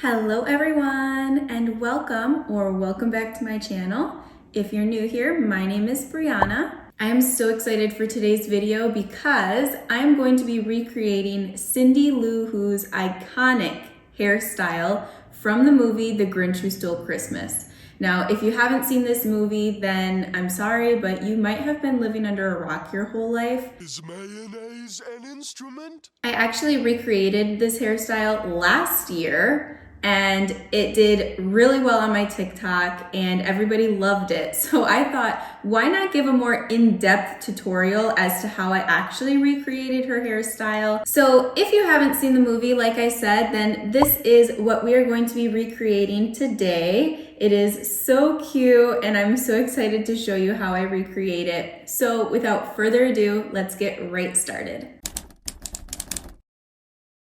Hello everyone and welcome back to my channel. If you're new here, my name is Brianna. I am so excited for today's video because I'm going to be recreating Cindy Lou Who's iconic hairstyle from the movie The Grinch Who Stole Christmas. Now, if you haven't seen this movie, then I'm sorry, but you might have been living under a rock your whole life. Is mayonnaise an instrument? I actually recreated this hairstyle last year and it did really well on my TikTok and everybody loved it. So I thought, why not give a more in-depth tutorial as to how I actually recreated her hairstyle? So if you haven't seen the movie, like I said, then this is what we are going to be recreating today. It is so cute and I'm so excited to show you how I recreate it. So without further ado, let's get right started.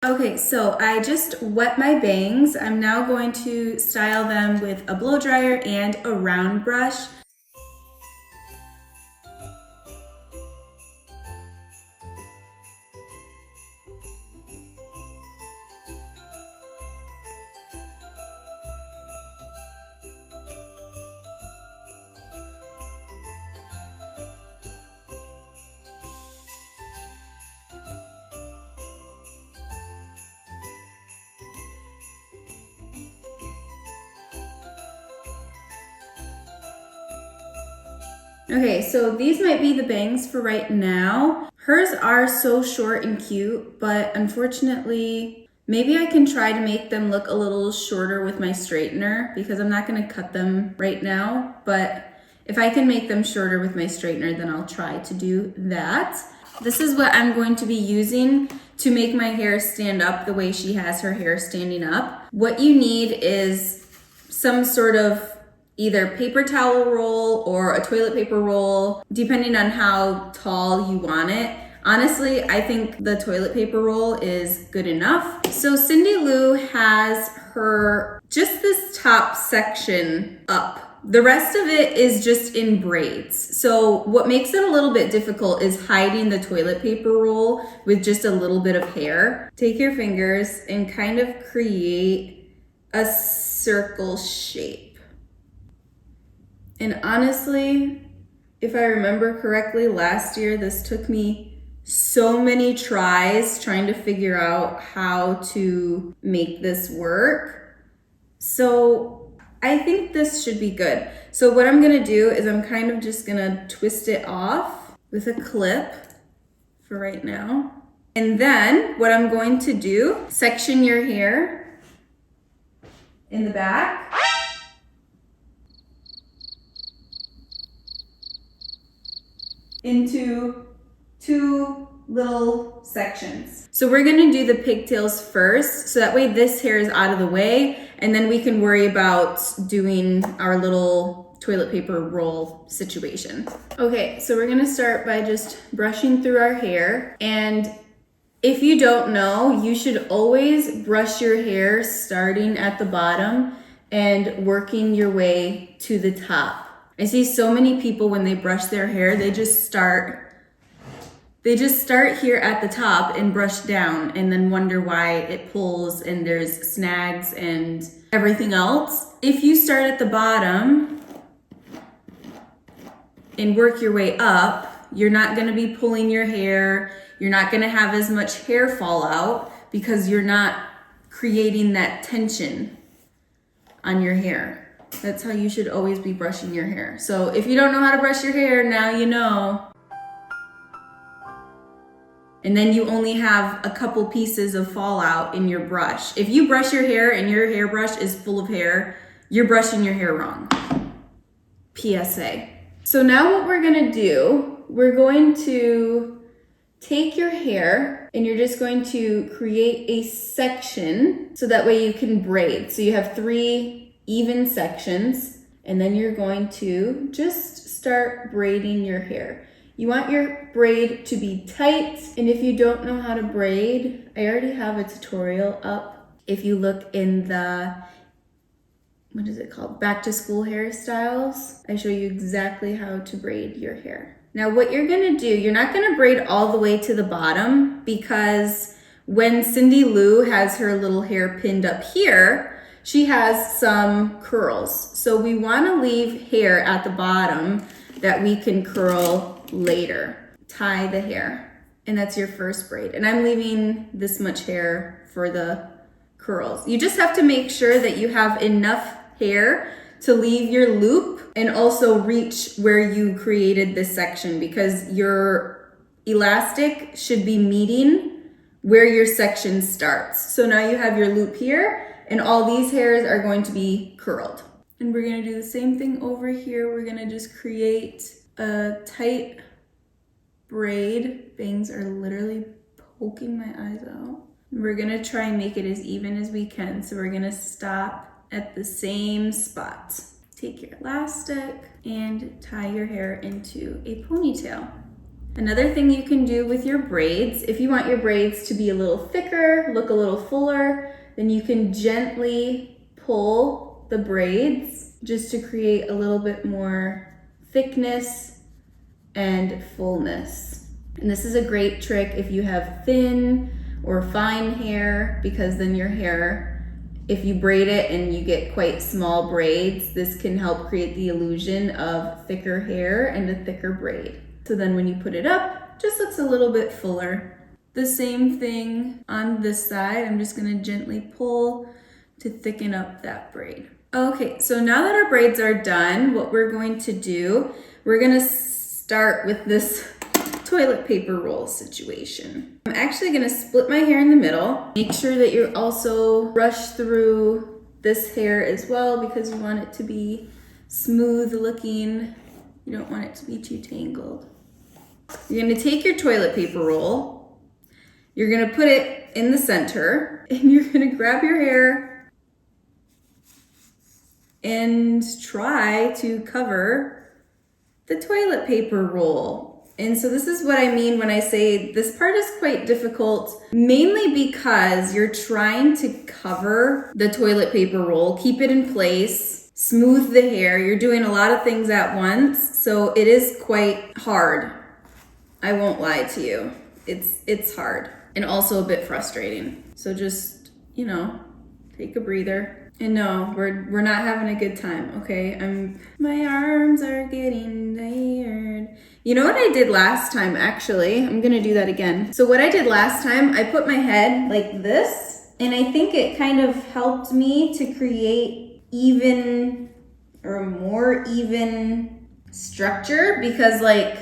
Okay, so I just wet my bangs. I'm now going to style them with a blow dryer and a round brush. Okay, so these might be the bangs for right now. Hers are so short and cute, but unfortunately, maybe I can try to make them look a little shorter with my straightener because I'm not gonna cut them right now, but if I can make them shorter with my straightener, then I'll try to do that. This is what I'm going to be using to make my hair stand up the way she has her hair standing up. What you need is some sort of either paper towel roll or a toilet paper roll, depending on how tall you want it. Honestly, I think the toilet paper roll is good enough. So Cindy Lou has just this top section up. The rest of it is just in braids. So what makes it a little bit difficult is hiding the toilet paper roll with just a little bit of hair. Take your fingers and kind of create a circle shape. And honestly, if I remember correctly, last year, this took me so many tries trying to figure out how to make this work. So I think this should be good. So what I'm gonna do is I'm kind of just gonna twist it off with a clip for right now. And then what I'm going to do, section your hair in the back. Into two little sections. So we're gonna do the pigtails first, so that way this hair is out of the way, and then we can worry about doing our little toilet paper roll situation. Okay, so we're gonna start by just brushing through our hair, and if you don't know, you should always brush your hair starting at the bottom and working your way to the top. I see so many people when they brush their hair, they just start here at the top and brush down and then wonder why it pulls and there's snags and everything else. If you start at the bottom and work your way up, you're not gonna be pulling your hair, you're not gonna have as much hair fall out because you're not creating that tension on your hair. That's how you should always be brushing your hair. So if you don't know how to brush your hair, now you know. And then you only have a couple pieces of fallout in your brush. If you brush your hair and your hairbrush is full of hair, you're brushing your hair wrong. PSA. So now what we're gonna do, we're going to take your hair and you're just going to create a section so that way you can braid. So you have 3 even sections, and then you're going to just start braiding your hair. You want your braid to be tight, and if you don't know how to braid, I already have a tutorial up. If you look in the, what is it called? Back to school hairstyles, I show you exactly how to braid your hair. Now what you're gonna do, you're not gonna braid all the way to the bottom because when Cindy Lou has her little hair pinned up here, she has some curls. So we wanna leave hair at the bottom that we can curl later. Tie the hair, and that's your first braid. And I'm leaving this much hair for the curls. You just have to make sure that you have enough hair to leave your loop and also reach where you created this section, because your elastic should be meeting where your section starts. So now you have your loop here, and all these hairs are going to be curled. And we're gonna do the same thing over here. We're gonna just create a tight braid. Bangs are literally poking my eyes out. We're gonna try and make it as even as we can. So we're gonna stop at the same spot. Take your elastic and tie your hair into a ponytail. Another thing you can do with your braids, if you want your braids to be a little thicker, look a little fuller, then you can gently pull the braids just to create a little bit more thickness and fullness. And this is a great trick if you have thin or fine hair, because then your hair, if you braid it and you get quite small braids, this can help create the illusion of thicker hair and a thicker braid. So then when you put it up, just looks a little bit fuller. The same thing on this side. I'm just gonna gently pull to thicken up that braid. Okay, so now that our braids are done, what we're going to do, we're gonna start with this toilet paper roll situation. I'm actually gonna split my hair in the middle. Make sure that you also brush through this hair as well, because you want it to be smooth looking. You don't want it to be too tangled. You're gonna take your toilet paper roll, you're gonna put it in the center, and you're gonna grab your hair and try to cover the toilet paper roll. And so this is what I mean when I say this part is quite difficult, mainly because you're trying to cover the toilet paper roll, keep it in place, smooth the hair. You're doing a lot of things at once, so it is quite hard. I won't lie to you. It's hard and also a bit frustrating. So just, take a breather. And no, we're not having a good time, okay? My arms are getting tired. You know what I did last time, actually? I'm gonna do that again. So what I did last time, I put my head like this, and I think it kind of helped me to create even or more even structure, because like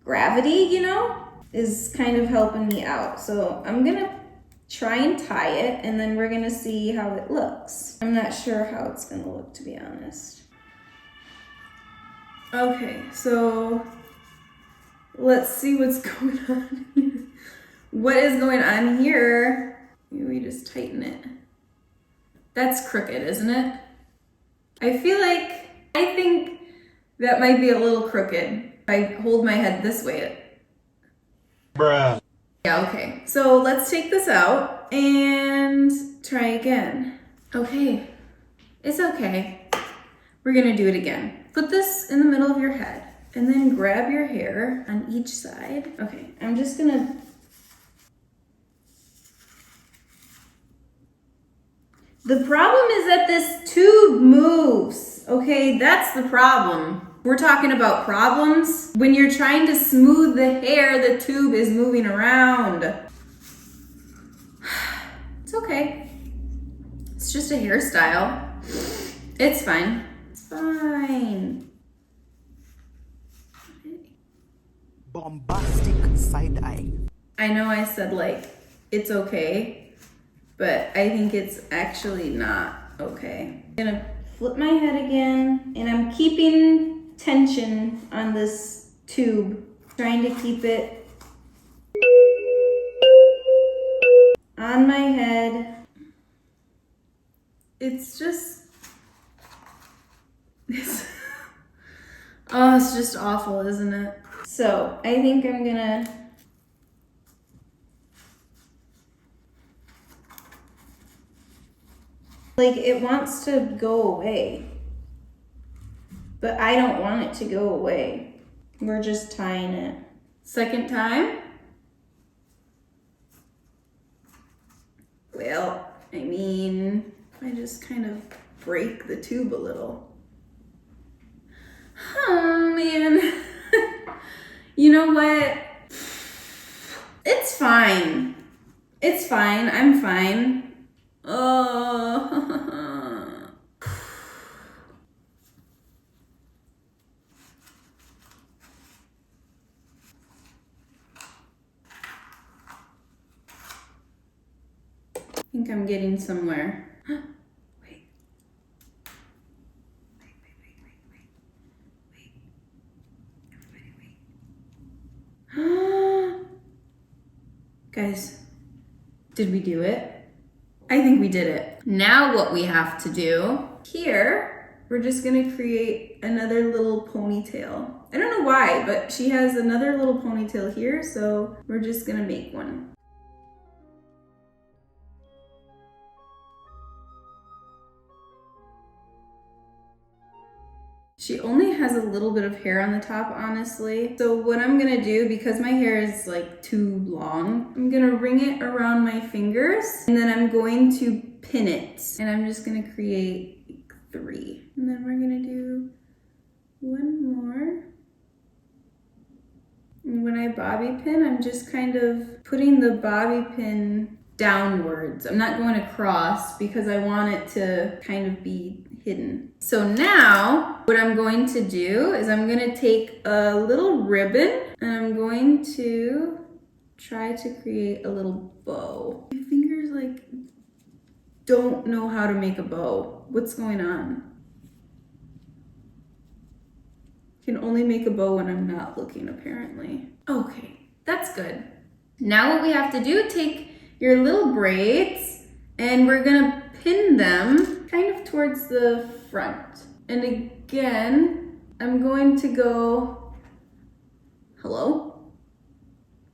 gravity, is kind of helping me out. So I'm gonna try and tie it, and then we're gonna see how it looks. I'm not sure how it's gonna look, to be honest. Okay, so let's see what's going on here. What is going on here? Maybe we just tighten it. That's crooked, isn't it? I think that might be a little crooked. If I hold my head this way. Bruh. Yeah, okay. So let's take this out and try again. Okay, it's okay. We're gonna do it again. Put this in the middle of your head and then grab your hair on each side. Okay, I'm just gonna The problem is that this tube moves, okay? That's the problem. We're talking about problems. When you're trying to smooth the hair, the tube is moving around. It's okay. It's just a hairstyle. It's fine. It's fine. Bombastic side eye. I know I said it's okay, but I think it's actually not okay. I'm gonna flip my head again, and I'm keeping tension on this tube, trying to keep it on my head. It's just, it's just awful, isn't it? So I think I'm gonna it wants to go away, but I don't want it to go away. We're just tying it. Second time. Well, I mean, just kind of break the tube a little. Oh man. You know what? It's fine. It's fine. I'm fine. Oh. I think I'm getting somewhere. Wait. Everybody wait. Guys, did we do it? I think we did it. Now what we have to do here, we're just gonna create another little ponytail. I don't know why, but she has another little ponytail here, so we're just gonna make one. She only has a little bit of hair on the top, honestly. So what I'm gonna do, because my hair is like too long, I'm gonna ring it around my fingers and then I'm going to pin it. And I'm just gonna create 3. And then we're gonna do 1 more. And when I bobby pin, I'm just kind of putting the bobby pin downwards. I'm not going across because I want it to kind of be hidden. So now what I'm going to do is I'm going to take a little ribbon and I'm going to try to create a little bow. My fingers like don't know how to make a bow. What's going on? Can only make a bow when I'm not looking, apparently. Okay, that's good. Now what we have to do, take your little braids and we're gonna pin them kind of towards the front. And again, I'm going to go, hello?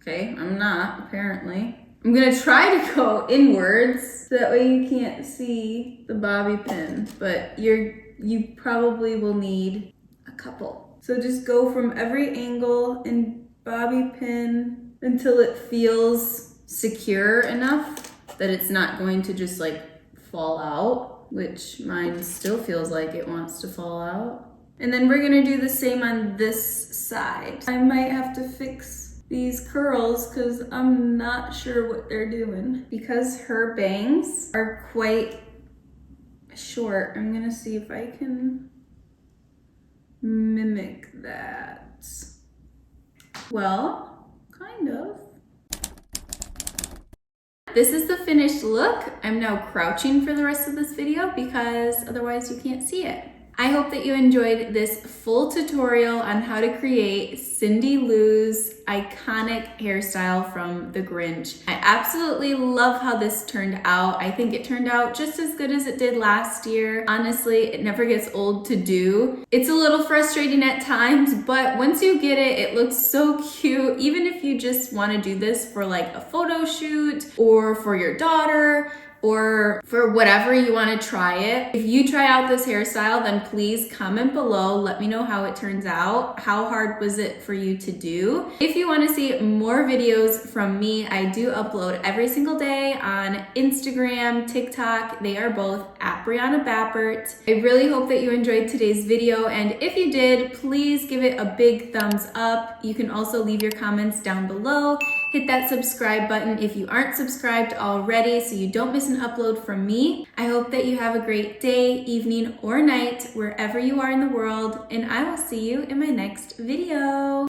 Okay, I'm not, apparently. I'm gonna try to go inwards so that way you can't see the bobby pin, but you probably will need a couple. So just go from every angle and bobby pin until it feels secure enough that it's not going to just like fall out, which mine still feels like it wants to fall out. And then we're gonna do the same on this side. I might have to fix these curls because I'm not sure what they're doing. Because her bangs are quite short, I'm gonna see if I can mimic that. Well, kind of. This is the finished look. I'm now crouching for the rest of this video because otherwise you can't see it. I hope that you enjoyed this full tutorial on how to create Cindy Lou's iconic hairstyle from The Grinch. I absolutely love how this turned out. I think it turned out just as good as it did last year. Honestly, it never gets old to do. It's a little frustrating at times, but once you get it, it looks so cute. Even if you just want to do this for like a photo shoot or for your daughter, or for whatever you want to try it. If you try out this hairstyle, then please comment below. Let me know how it turns out. How hard was it for you to do? If you want to see more videos from me, I do upload every single day on Instagram, TikTok. They are both at Brianna Bappert. I really hope that you enjoyed today's video, and if you did, please give it a big thumbs up. You can also leave your comments down below. Hit that subscribe button if you aren't subscribed already so you don't miss an upload from me. I hope that you have a great day, evening, or night, wherever you are in the world, and I will see you in my next video.